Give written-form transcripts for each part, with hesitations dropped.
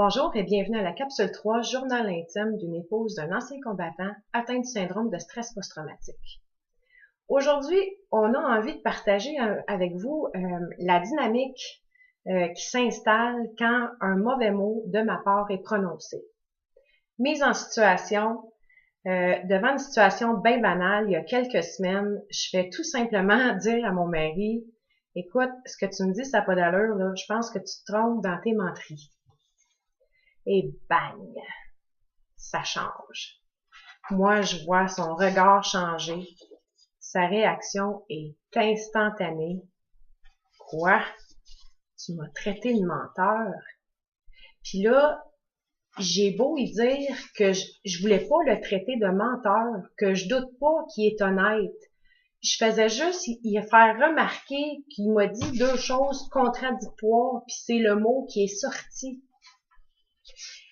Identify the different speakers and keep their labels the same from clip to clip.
Speaker 1: Bonjour et bienvenue à la capsule 3, journal intime d'une épouse d'un ancien combattant atteint du syndrome de stress post-traumatique. Aujourd'hui, on a envie de partager avec vous la dynamique qui s'installe quand un mauvais mot de ma part est prononcé. Mise en situation, devant une situation bien banale, il y a quelques semaines, je fais tout simplement dire à mon mari, « Écoute, ce que tu me dis, ça n'a pas d'allure, là. Je pense que tu te trompes dans tes menteries. » Et bang, ça change. Moi, je vois son regard changer. Sa réaction est instantanée. Quoi? Tu m'as traité de menteur? Puis là, j'ai beau y dire que je voulais pas le traiter de menteur, que je doute pas qu'il est honnête. Je faisais juste y faire remarquer qu'il m'a dit deux choses contradictoires, puis c'est le mot qui est sorti.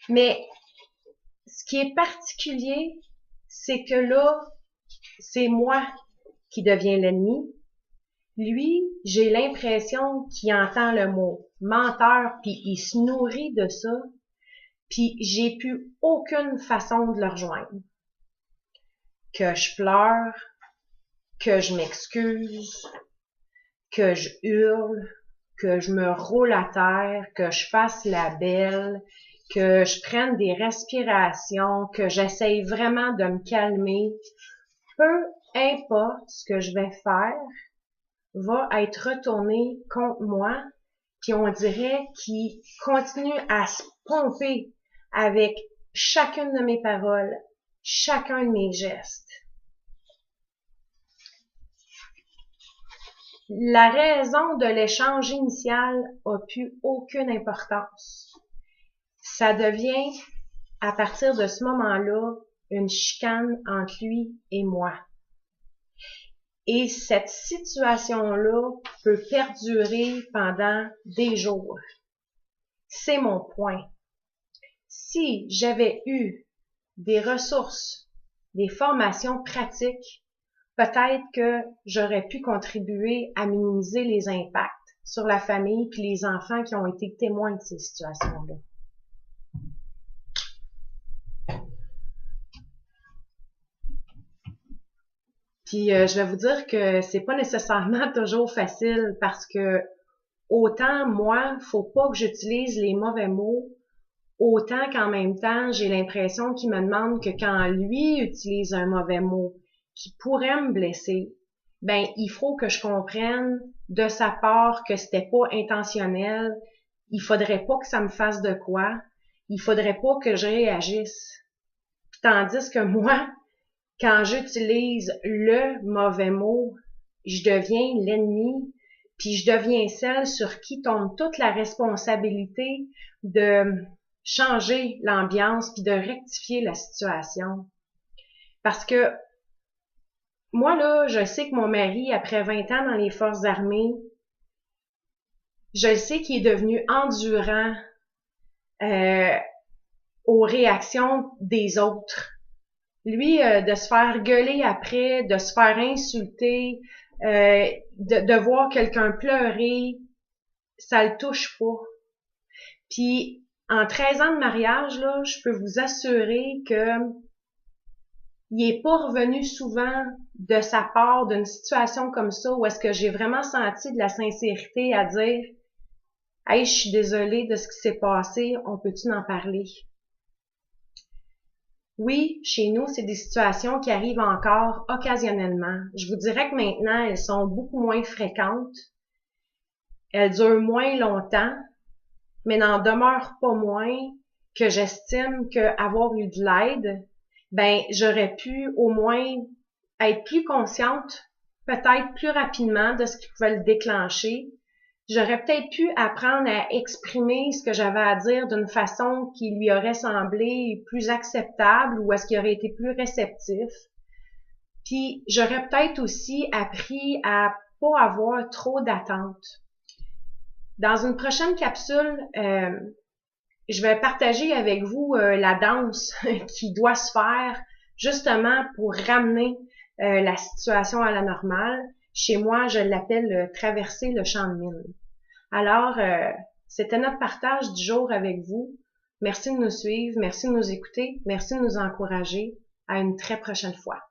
Speaker 1: Mais ce qui est particulier, c'est que là, c'est moi qui deviens l'ennemi. Lui, j'ai l'impression qu'il entend le mot menteur, puis il se nourrit de ça, puis j'ai plus aucune façon de le rejoindre. Que je pleure, que je m'excuse, que je hurle, que je me roule à terre, que je fasse la belle, que je prenne des respirations, que j'essaye vraiment de me calmer, peu importe ce que je vais faire, va être retourné contre moi, puis on dirait qu'il continue à se pomper avec chacune de mes paroles, chacun de mes gestes. La raison de l'échange initial a plus aucune importance. Ça devient, à partir de ce moment-là, une chicane entre lui et moi. Et cette situation-là peut perdurer pendant des jours. C'est mon point. Si j'avais eu des ressources, des formations pratiques, peut-être que j'aurais pu contribuer à minimiser les impacts sur la famille puis les enfants qui ont été témoins de ces situations-là. Puis je vais vous dire que c'est pas nécessairement toujours facile parce que autant moi, faut pas que j'utilise les mauvais mots, autant qu'en même temps, j'ai l'impression qu'il me demande que quand lui utilise un mauvais mot qui pourrait me blesser, ben il faut que je comprenne de sa part que c'était pas intentionnel, il faudrait pas que ça me fasse de quoi, il faudrait pas que je réagisse. Tandis que moi, quand j'utilise le mauvais mot, je deviens l'ennemi, puis je deviens celle sur qui tombe toute la responsabilité de changer l'ambiance puis de rectifier la situation. Parce que moi, là, je sais que mon mari, après 20 ans dans les forces armées, je sais qu'il est devenu endurant aux réactions des autres. Lui, de se faire gueuler après, de se faire insulter, de voir quelqu'un pleurer, ça le touche pas. Puis, en 13 ans de mariage, là, je peux vous assurer que il est pas revenu souvent de sa part d'une situation comme ça où est-ce que j'ai vraiment senti de la sincérité à dire « Hey, je suis désolée de ce qui s'est passé, on peut-tu en parler? » Oui, chez nous, c'est des situations qui arrivent encore occasionnellement. Je vous dirais que maintenant, elles sont beaucoup moins fréquentes. Elles durent moins longtemps, mais n'en demeurent pas moins que j'estime qu'avoir eu de l'aide, ben, j'aurais pu au moins être plus consciente, peut-être plus rapidement de ce qui pouvait le déclencher. J'aurais peut-être pu apprendre à exprimer ce que j'avais à dire d'une façon qui lui aurait semblé plus acceptable ou est-ce qu'il aurait été plus réceptif. Puis j'aurais peut-être aussi appris à pas avoir trop d'attentes. Dans une prochaine capsule, je vais partager avec vous la danse qui doit se faire justement pour ramener la situation à la normale. Chez moi, je l'appelle traverser le champ de mine. Alors, c'était notre partage du jour avec vous. Merci de nous suivre, merci de nous écouter, merci de nous encourager. À une très prochaine fois.